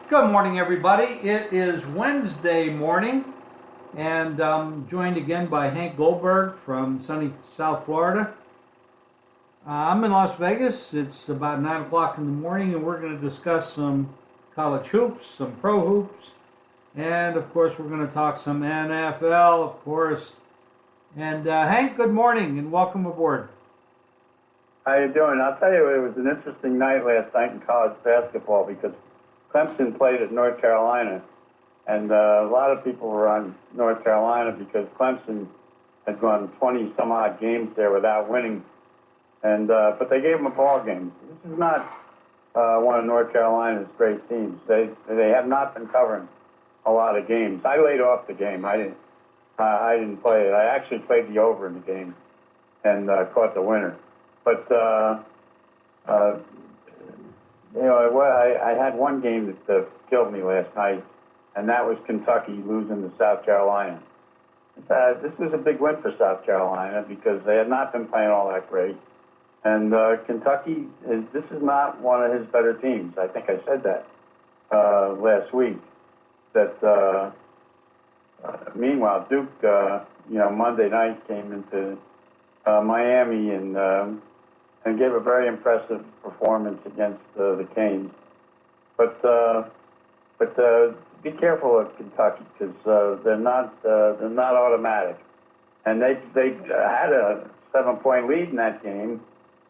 Good morning, everybody. It is Wednesday morning, and I'm joined again by Hank Goldberg from sunny South Florida. I'm in Las Vegas. It's about 9 o'clock in the morning, and we're going to discuss some college hoops, some pro hoops, and of course, we're going to talk some NFL, of course. And Hank, good morning, and welcome aboard. How you doing? I'll tell you, it was an interesting night last night in college basketball because Clemson played at North Carolina, and a lot of people were on North Carolina because Clemson had gone 20-some-odd games there without winning, and but they gave them a ball game. This is not one of North Carolina's great teams. They have not been covering a lot of games. I laid off the game. I didn't play it. I actually played the over in the game and caught the winner. But I had one game that killed me last night, and that was Kentucky losing to South Carolina. This was a big win for South Carolina because they had not been playing all that great. And Kentucky, this is not one of his better teams. I think I said that last week. That meanwhile, Duke, Monday night came into Miami and gave a very impressive performance against the Canes. But be careful of Kentucky because they're not automatic. And they had a 7-point lead in that game,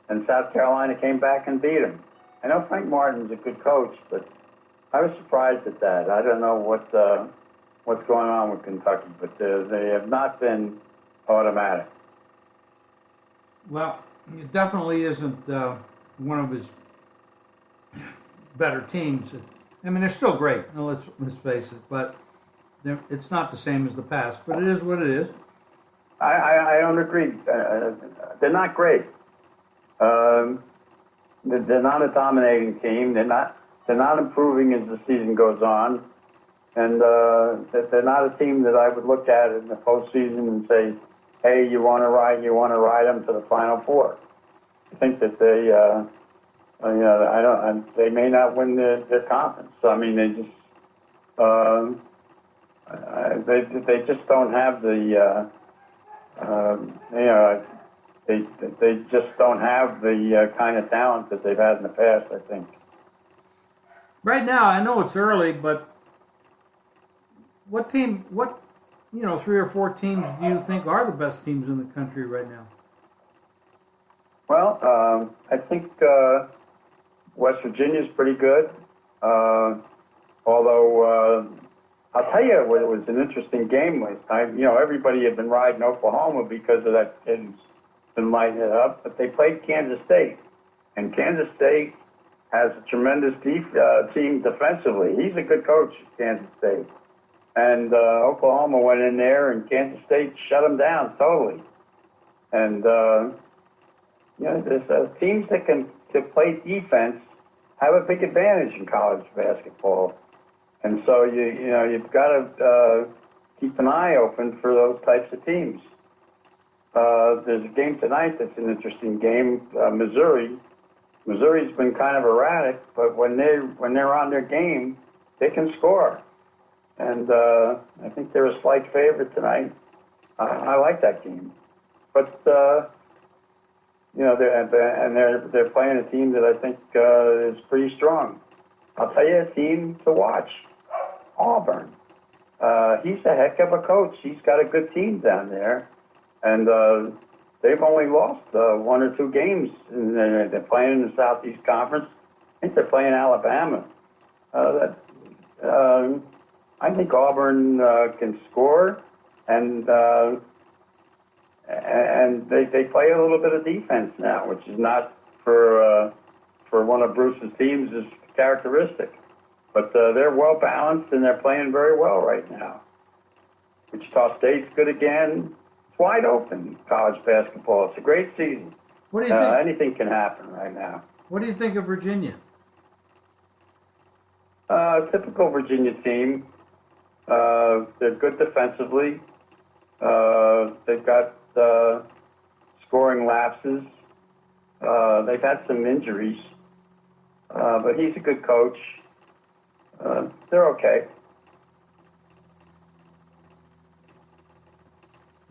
and South Carolina came back and beat them. I know Frank Martin's a good coach, but I was surprised at that. I don't know what's going on with Kentucky, but they have not been automatic. Well, it definitely isn't one of his better teams. I mean, they're still great. Let's face it, but it's not the same as the past. But it is what it is. I don't agree. They're not great. They're not a dominating team. They're not improving as the season goes on, and they're not a team that I would look at in the postseason and say, hey, you want to ride them to the Final Four. I think that they may not win their conference. So, I mean, they just don't have the, they just don't have the kind of talent that they've had in the past, I think. Right now, I know it's early, but what 3 or 4 teams do you think are the best teams in the country right now? Well, I think West Virginia's pretty good. Although I'll tell you, it was an interesting game last night. Everybody had been riding Oklahoma because of that kid been lighting it up, but they played Kansas State, and Kansas State has a tremendous team defensively. He's a good coach at Kansas State. And Oklahoma went in there, and Kansas State shut them down totally. And there's teams that can play defense have a big advantage in college basketball. And so you've got to keep an eye open for those types of teams. There's a game tonight that's an interesting game. Missouri's been kind of erratic, but when they're on their game, they can score. And I think they're a slight favorite tonight. I like that game, but they're playing a team that I think is pretty strong. I'll tell you a team to watch: Auburn. He's a heck of a coach. He's got a good team down there, and they've only lost 1 or 2 games. And they're playing in the Southeast Conference. I think they're playing Alabama. I think Auburn can score, and they play a little bit of defense now, which is not for one of Bruce's teams is characteristic. But they're well balanced and they're playing very well right now. Wichita State's good again. It's wide open, college basketball. It's a great season. What do you think? Anything can happen right now. What do you think of Virginia? Typical Virginia team. They're good defensively. They've got scoring lapses. They've had some injuries, but he's a good coach. they're okay.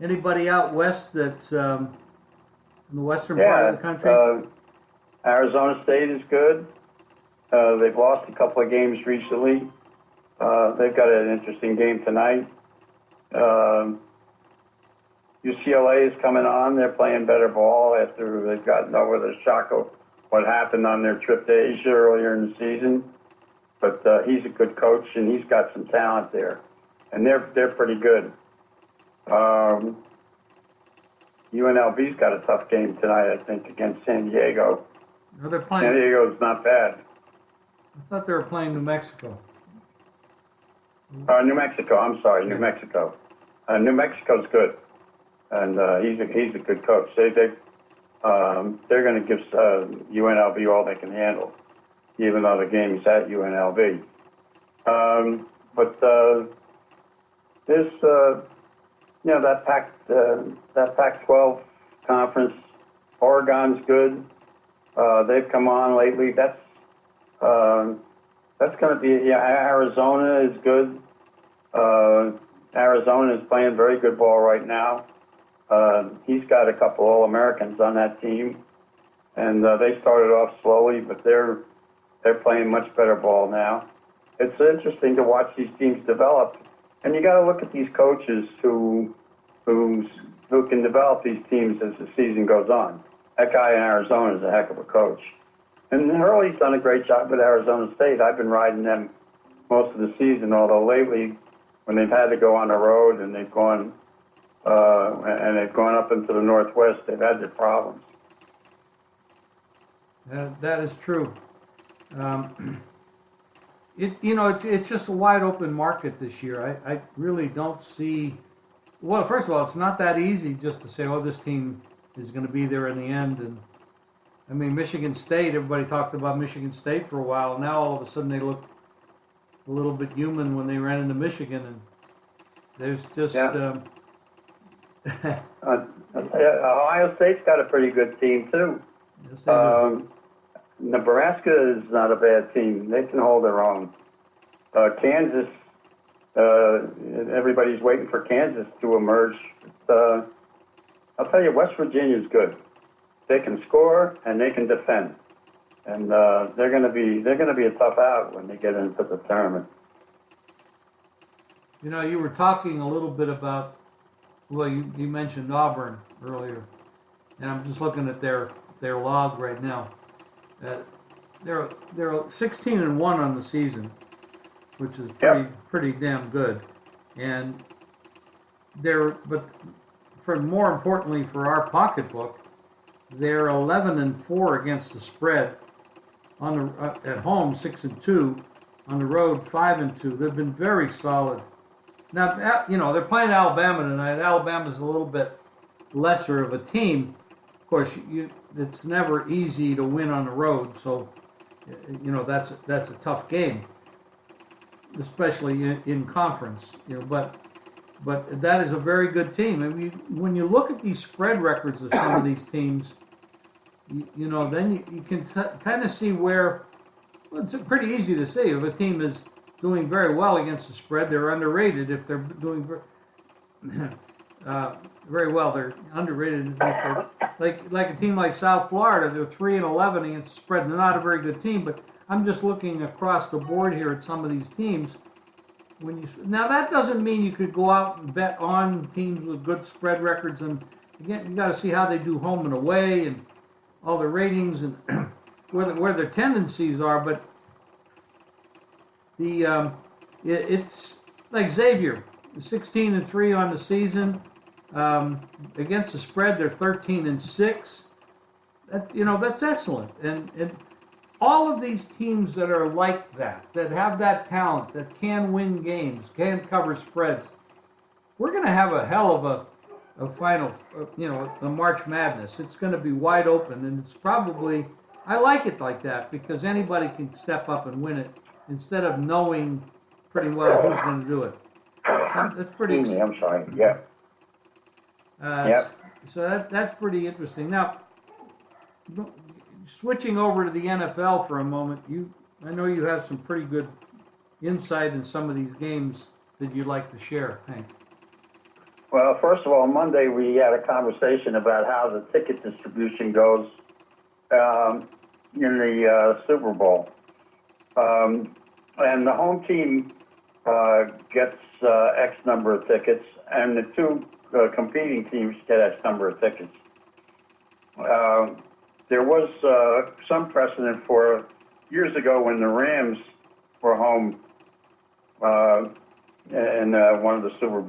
Anybody out west that's in the western part of the country? Arizona State is good. They've lost a couple of games recently. They've got an interesting game tonight. UCLA is coming on. They're playing better ball after they've gotten over the shock of what happened on their trip to Asia earlier in the season. But he's a good coach, and he's got some talent there. And they're pretty good. UNLV's got a tough game tonight, I think, against San Diego. No, they're playing. San Diego's not bad. I thought they were playing New Mexico. New Mexico. I'm sorry, New Mexico. New Mexico's good, and he's a good coach. They're going to give UNLV all they can handle, even though the game is at UNLV. But this, that Pac-12 conference, Oregon's good. They've come on lately. That's going to be, Arizona is good. Arizona is playing very good ball right now. He's got a couple All-Americans on that team, and they started off slowly, but they're playing much better ball now. It's interesting to watch these teams develop, and you got to look at these coaches who can develop these teams as the season goes on. That guy in Arizona is a heck of a coach. And Hurley's done a great job with Arizona State. I've been riding them most of the season, although lately, when they've had to go on the road and they've gone up into the Northwest, they've had their problems. That is true. It's just a wide open market this year. I really don't see. Well, first of all, it's not that easy just to say, oh, this team is going to be there in the end. And I mean, Michigan State, everybody talked about Michigan State for a while. Now all of a sudden they look a little bit human when they ran into Michigan, and there's just Ohio State's got a pretty good team too. Yes, they do. Nebraska is not a bad team. They can hold their own. Kansas, everybody's waiting for Kansas to emerge. I'll tell you, West Virginia's good. They can score and they can defend, and they're going to be a tough out when they get into the tournament. You were talking a little bit about, well, you mentioned Auburn earlier, and I'm just looking at their log right now. They're 16-1 on the season, which is pretty damn good, and but more importantly for our pocketbook, they're 11-4 against the spread at home, 6-2, on the road 5-2. They've been very solid. Now, they're playing Alabama tonight. Alabama's a little bit lesser of a team. Of course, it's never easy to win on the road, so that's a tough game, especially in conference. But that is a very good team. I mean, when you look at these spread records of some of these teams, then you can kind of see where. Well, it's pretty easy to see if a team is doing very well against the spread. They're underrated. If they're doing very well, they're underrated. Like a team like South Florida, they're 3-11 against the spread. They're not a very good team, but I'm just looking across the board here at some of these teams. Now that doesn't mean you could go out and bet on teams with good spread records, and again, you got to see how they do home and away and all their ratings and where their tendencies are. But it's like Xavier, 16-3 on the season. Against the spread, they're 13-6. That's excellent. And all of these teams that are like that have that talent, that can win games, can cover spreads, we're going to have a hell of a final, a March Madness. It's going to be wide open, and it's probably, I like it like that because anybody can step up and win it instead of knowing pretty well who's going to do it. That's pretty. I'm sorry. Yeah. So that's pretty interesting. Now, switching over to the NFL for a moment, I know you have some pretty good insight in some of these games that you'd like to share, Hank? Well, first of all, Monday we had a conversation about how the ticket distribution goes in the Super Bowl. And the home team gets X number of tickets, and the two competing teams get X number of tickets. There was some precedent for years ago when the Rams were home in one of the Super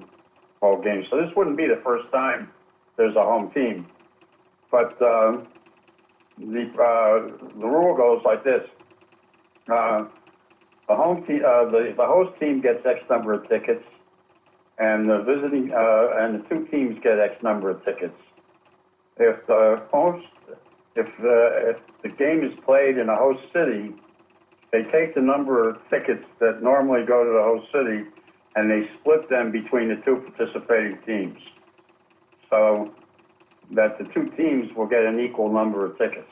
Bowl games. So this wouldn't be the first time there's a home team. But the rule goes like this. The home team, the host team gets X number of tickets, and the visiting and the two teams get X number of tickets. If the game is played in a host city, they take the number of tickets that normally go to the host city, and they split them between the two participating teams, so that the two teams will get an equal number of tickets.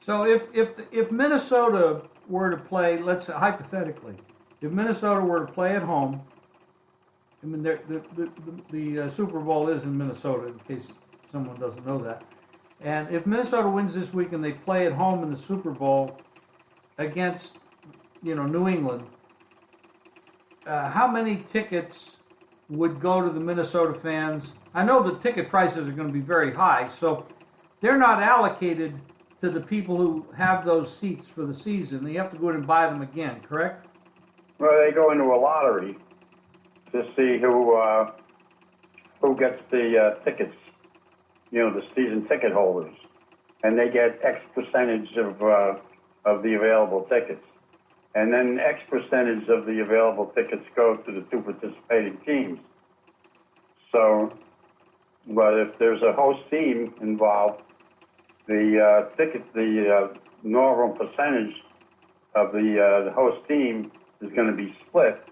So if Minnesota were to play, let's say hypothetically, if Minnesota were to play at home, I mean the Super Bowl is in Minnesota, in case someone doesn't know that, and if Minnesota wins this week and they play at home in the Super Bowl against, New England, how many tickets would go to the Minnesota fans? I know the ticket prices are going to be very high, so they're not allocated to the people who have those seats for the season. You have to go in and buy them again, correct? Well, they go into a lottery to see who gets the tickets, the season ticket holders, and they get X percentage of the available tickets. And then X percentage of the available tickets go to the two participating teams. So, but if there's a host team involved, the normal percentage of the host team is going to be split,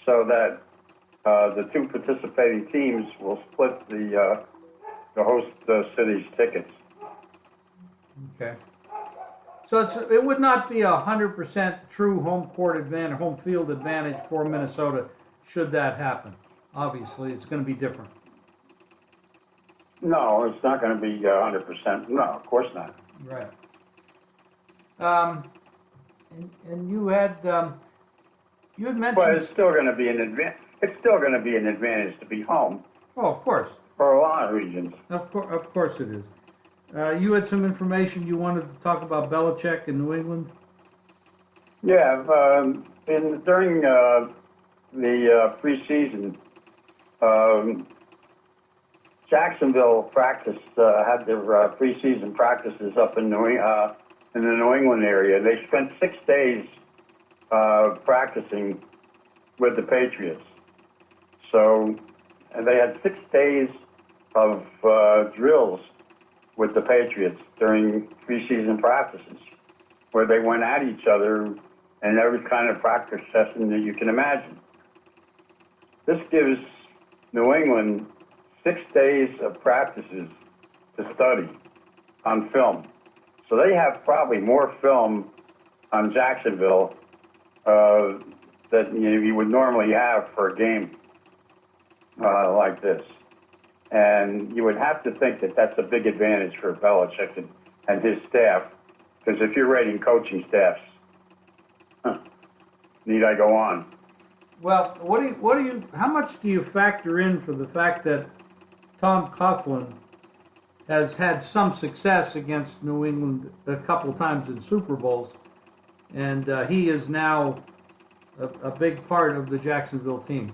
so that the two participating teams will split the host city's tickets. Okay. So it would not be 100% true home court advantage, home field advantage for Minnesota should that happen. Obviously, it's going to be different. No, it's not going to be 100%. No, of course not. Right. And you had mentioned. But it's still going to be an advantage. It's still going to be an advantage to be home. Oh, of course. For a lot of regions. Of course it is. You had some information you wanted to talk about Belichick in New England? Yeah, during the preseason, Jacksonville had their preseason practices up in the New England area. They spent 6 days practicing with the Patriots. So they had 6 days of drills with the Patriots during preseason practices, where they went at each other in every kind of practice session that you can imagine. This gives New England 6 days of practices to study on film. So they have probably more film on Jacksonville that you would normally have for a game like this. And you would have to think that that's a big advantage for Belichick and his staff, because if you're rating coaching staffs, need I go on? Well, how much do you factor in for the fact that Tom Coughlin has had some success against New England a couple times in Super Bowls, and he is now a big part of the Jacksonville team?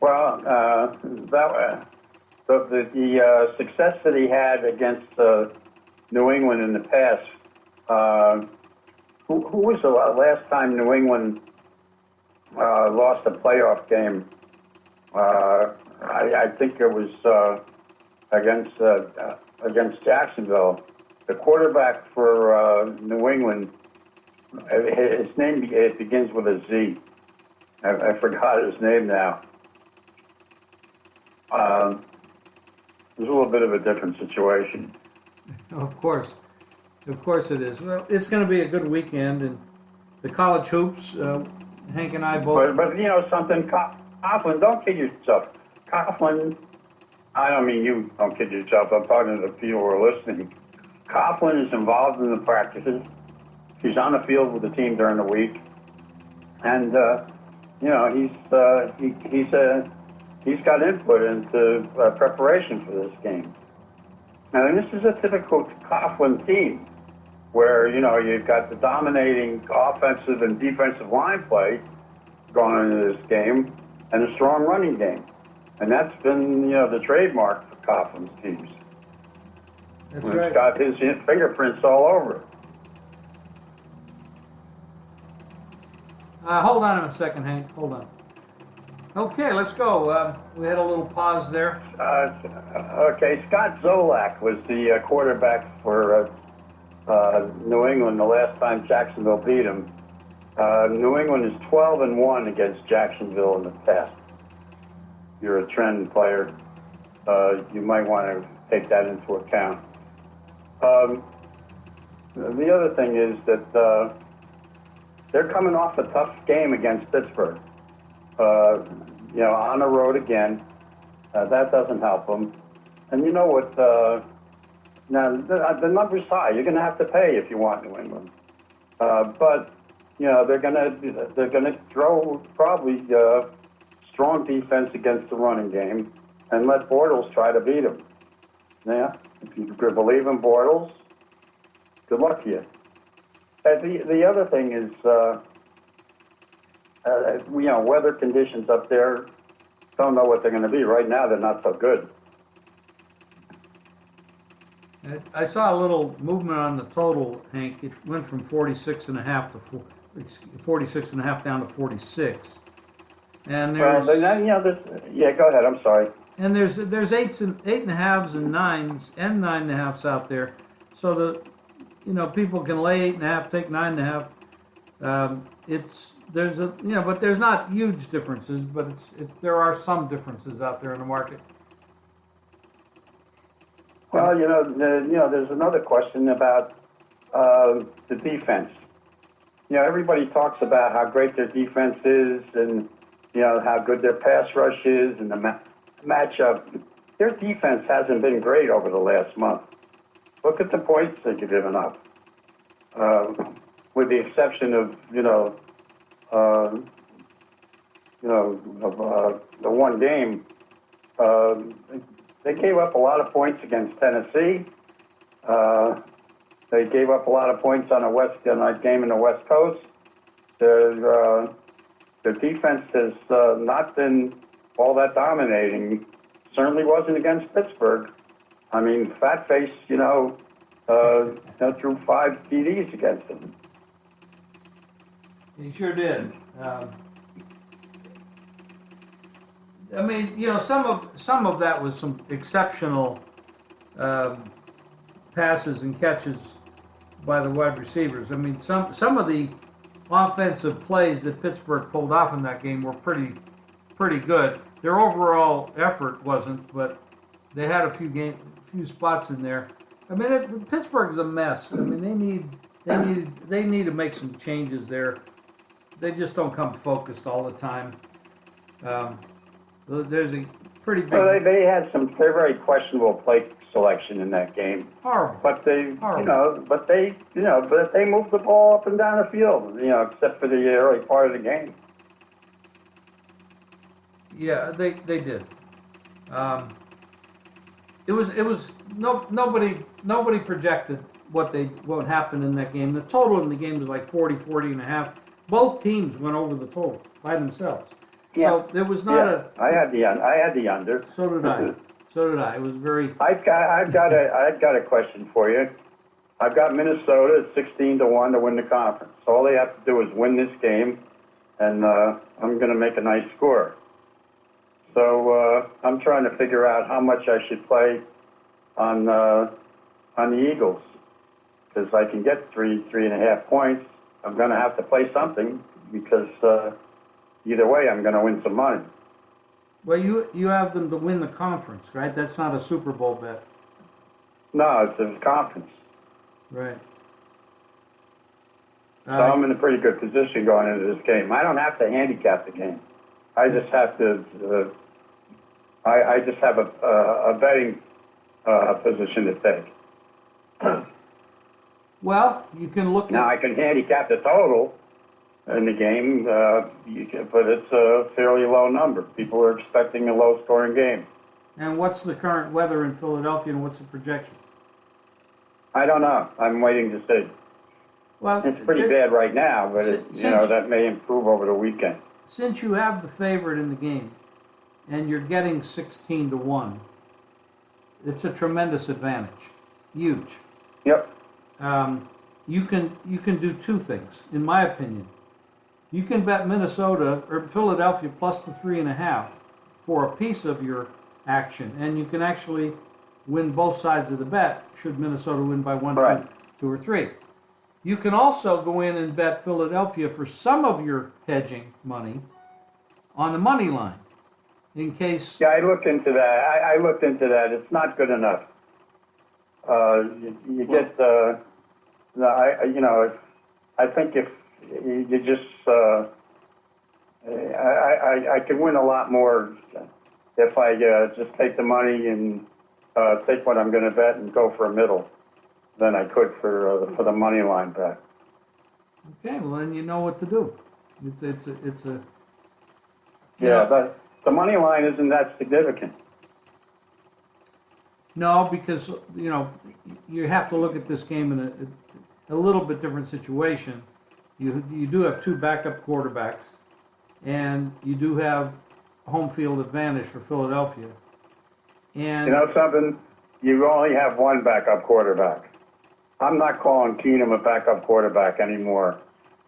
Well, the success that he had against New England in the past, who was the last time New England lost a playoff game? I think it was against Jacksonville. The quarterback for New England, his name begins with a Z. I forgot his name now. It was a little bit of a different situation. Of course. Of course it is. Well, it's going to be a good weekend, and the college hoops. Hank and I both. But you know something, Coughlin, don't kid yourself. Coughlin, I don't mean you don't kid yourself. I'm talking to the people who are listening. Coughlin is involved in the practices. He's on the field with the team during the week, and you know he's got input into preparation for this game. Now, and this is a typical Coughlin team, where you know you've got the dominating offensive and defensive line play going into this game, and a strong running game, and that's been the trademark for Coughlin's teams. That's And right. It's got his fingerprints all over it. Hold on a second, Hank. Hold on. Okay, let's go. We had a little pause there. Okay, Scott Zolak was the quarterback for New England the last time Jacksonville beat him. New England is 12-1 against Jacksonville in the past. You're a trend player. You might want to take that into account. The other thing is that they're coming off a tough game against Pittsburgh. On the road again. That doesn't help them. And you know what? Now the number's high. You're going to have to pay if you want New England. But they're going to throw probably strong defense against the running game and let Bortles try to beat them. Yeah, if you could believe in Bortles, good luck to you. The other thing is, weather conditions up there, don't know what they're going to be. Right now, they're not so good. I saw a little movement on the total, Hank. It went from 46.5 to 46.5 down to 46. And there's go ahead. I'm sorry. and there's eights and 8.5s and 9s and 9.5s out there, so people can lay 8.5, take 9.5. But there's not huge differences, but there are some differences out there in the market. Well, there's another question about the defense. Everybody talks about how great their defense is, and how good their pass rush is, and the matchup. Their defense hasn't been great over the last month. Look at the points they've given up. With the exception of the one game, they gave up a lot of points against Tennessee. They gave up a lot of points on a game in the West Coast. Their defense has not been all that dominating. Certainly wasn't against Pittsburgh. I mean, Fat Face, threw 5 TDs against them. He sure did. Some of that was some exceptional passes and catches by the wide receivers. I mean, some of the offensive plays that Pittsburgh pulled off in that game were pretty good. Their overall effort wasn't, but they had a few spots in there. I mean, Pittsburgh's a mess. I mean, they need to make some changes there. They just don't come focused all the time. There's a pretty big. Well, they had some very questionable play selection in that game. Horrible. But they moved the ball up and down the field, except for the early part of the game. Yeah, they did. Nobody projected what happened in that game. The total in the game was like 40-40.5. Both teams went over the total by themselves. Yeah. So there was not I had the under. So did I. So did I. It was very. I've got a question for you. I've got Minnesota at 16-1 to win the conference. All they have to do is win this game, and I'm going to make a nice score. So I'm trying to figure out how much I should play on the Eagles, because I can get 3.5 points. I'm going to have to play something, because either way I'm going to win some money. Well, you have them to win the conference, right? That's not a Super Bowl bet. No, it's a conference. Right. So I'm in a pretty good position going into this game. I don't have to handicap the game. I just have to. I just have a betting position to take. Well, you can look Now at. I can handicap the total in the game, but it's a fairly low number. People are expecting a low-scoring game. And what's the current weather in Philadelphia, and what's the projection? I don't know. I'm waiting to see. Well, It's pretty bad right now, but that may improve over the weekend. Since you have the favorite in the game, and you're getting 16-1, it's a tremendous advantage, huge. Yep. You can do two things, in my opinion. You can bet Minnesota or Philadelphia plus the 3.5 for a piece of your action, and you can actually win both sides of the bet should Minnesota win by 1, Right. 2, or 3. You can also go in and bet Philadelphia for some of your hedging money on the money line, in case. Yeah, I looked into that. I looked into that. It's not good enough. You get I think if you just I can win a lot more if I just take the money and take what I'm going to bet and go for a middle than I could for the money line bet. Okay, well then you know what to do. It's a. Yeah, but the money line isn't that significant. No, because you have to look at this game in a little bit different situation. You do have two backup quarterbacks, and you do have home field advantage for Philadelphia. And You know something? You only have one backup quarterback. I'm not calling Keenum a backup quarterback anymore.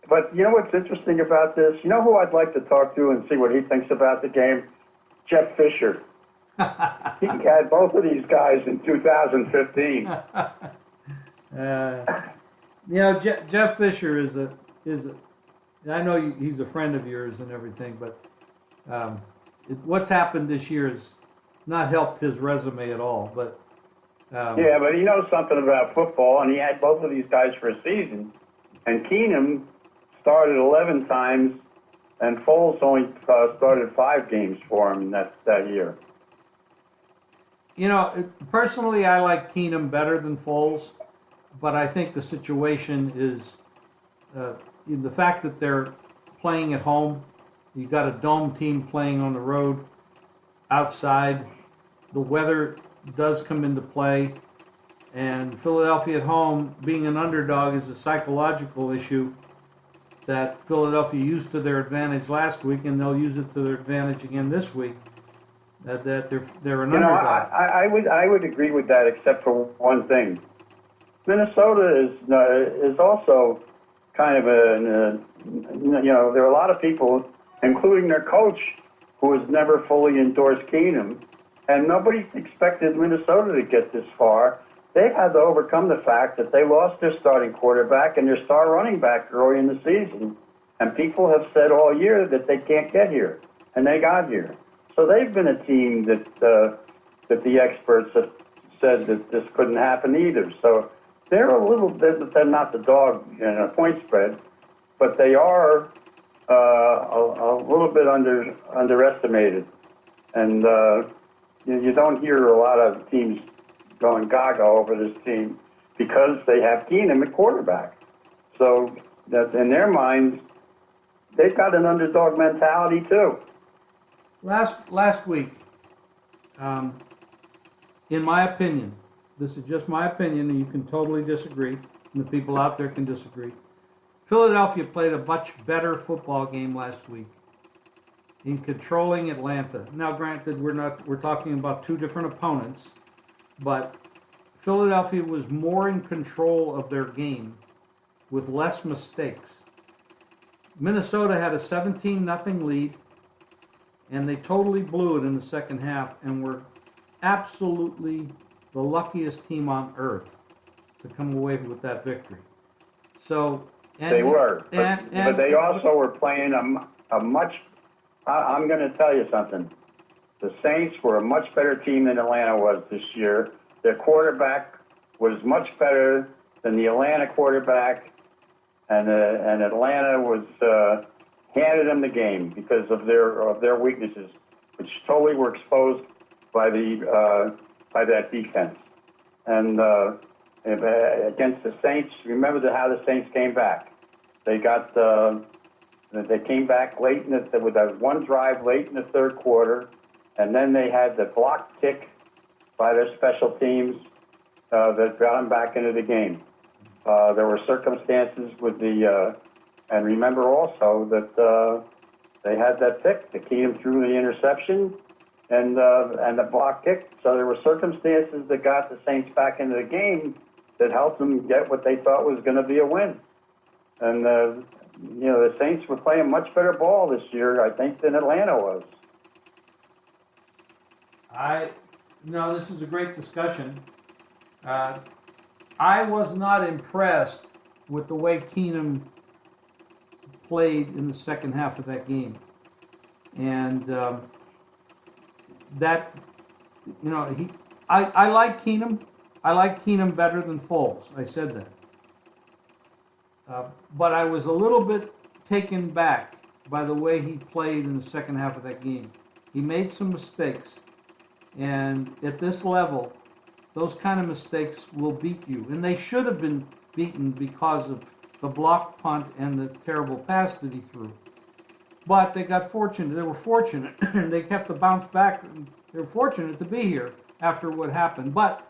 But you know what's interesting about this? You know who I'd like to talk to and see what he thinks about the game? Jeff Fisher. He had both of these guys in 2015. Jeff Fisher is a. I know he's a friend of yours and everything, but what's happened this year has not helped his resume at all. But Yeah, but he knows something about football, and he had both of these guys for a season. And Keenum started 11 times, and Foles only started 5 games for him that year. Personally, I like Keenum better than Foles, but I think the situation is the fact that they're playing at home. You got a dome team playing on the road, outside. The weather does come into play, and Philadelphia at home, being an underdog, is a psychological issue that Philadelphia used to their advantage last week, and they'll use it to their advantage again this week. That they're an underdog. I would agree with that, except for one thing. Minnesota is also kind of there are a lot of people, including their coach, who has never fully endorsed Keenum, and nobody expected Minnesota to get this far. They've had to overcome the fact that they lost their starting quarterback and their star running back early in the season, and people have said all year that they can't get here, and they got here. So they've been a team that the experts have said that this couldn't happen either. So they're they're not the dog in a point spread, but they are a little bit underestimated. And you don't hear a lot of teams going gaga over this team because they have Keenum at quarterback. So that in their minds, they've got an underdog mentality too. Last week, in my opinion, this is just my opinion, and you can totally disagree, and the people out there can disagree. Philadelphia played a much better football game last week in controlling Atlanta. Now, granted, we're talking about two different opponents, but Philadelphia was more in control of their game with less mistakes. Minnesota had a 17-0 lead, and they totally blew it in the second half and were absolutely the luckiest team on earth to come away with that victory. So They were, but they also were playing a much. I'm going to tell you something. The Saints were a much better team than Atlanta was this year. Their quarterback was much better than the Atlanta quarterback. and Atlanta was handed them the game because of their weaknesses, which totally were exposed by that defense. And against the Saints, remember how the Saints came back. They came back late with that one drive late in the third quarter, and then they had the block kick by their special teams that got them back into the game. There were circumstances with and remember also that they had that pick. The Keenum threw the interception and the block kick. So there were circumstances that got the Saints back into the game that helped them get what they thought was going to be a win. And the Saints were playing much better ball this year, I think, than Atlanta was. No, this is a great discussion. I was not impressed with the way Keenum played in the second half of that game. And I like Keenum. I like Keenum better than Foles. I said that. But I was a little bit taken back by the way he played in the second half of that game. He made some mistakes. And at this level, those kind of mistakes will beat you. And they should have been beaten because of the block punt and the terrible pass that he threw. But they got fortunate. They were fortunate. And they kept the bounce back. They were fortunate to be here after what happened. But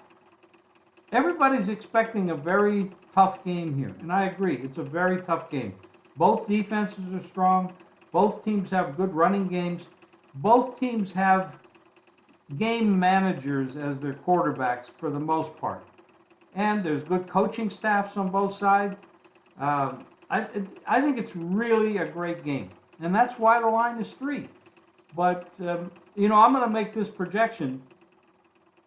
everybody's expecting a very tough game here. And I agree. It's a very tough game. Both defenses are strong. Both teams have good running games. Both teams have game managers as their quarterbacks for the most part. And there's good coaching staffs on both sides. I think it's really a great game. And that's why the line is 3. But, I'm going to make this projection.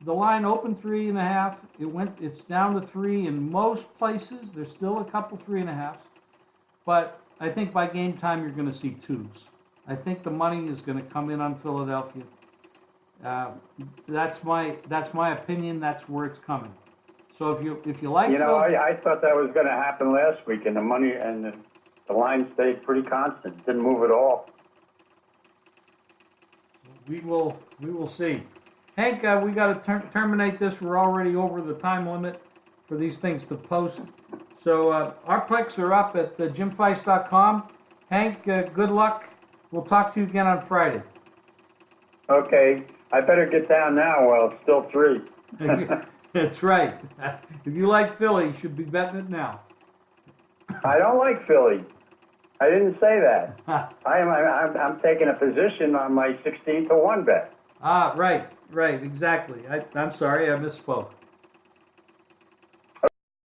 The line opened 3.5. It's down to 3 in most places. There's still a couple 3.5s. But I think by game time you're going to see 2s. I think the money is going to come in on Philadelphia. That's my opinion. That's where it's coming. So if you like, I thought that was going to happen last week, and the money and the line stayed pretty constant. Didn't move at all. We will see. Hank, we got to terminate this. We're already over the time limit for these things to post. So our picks are up at jimfeist.com. Hank, good luck. We'll talk to you again on Friday. Okay. I better get down now while it's still 3. That's right. If you like Philly, you should be betting it now. I don't like Philly. I didn't say that. I'm taking a position on my 16-1 bet. Right, exactly. I'm sorry, I misspoke.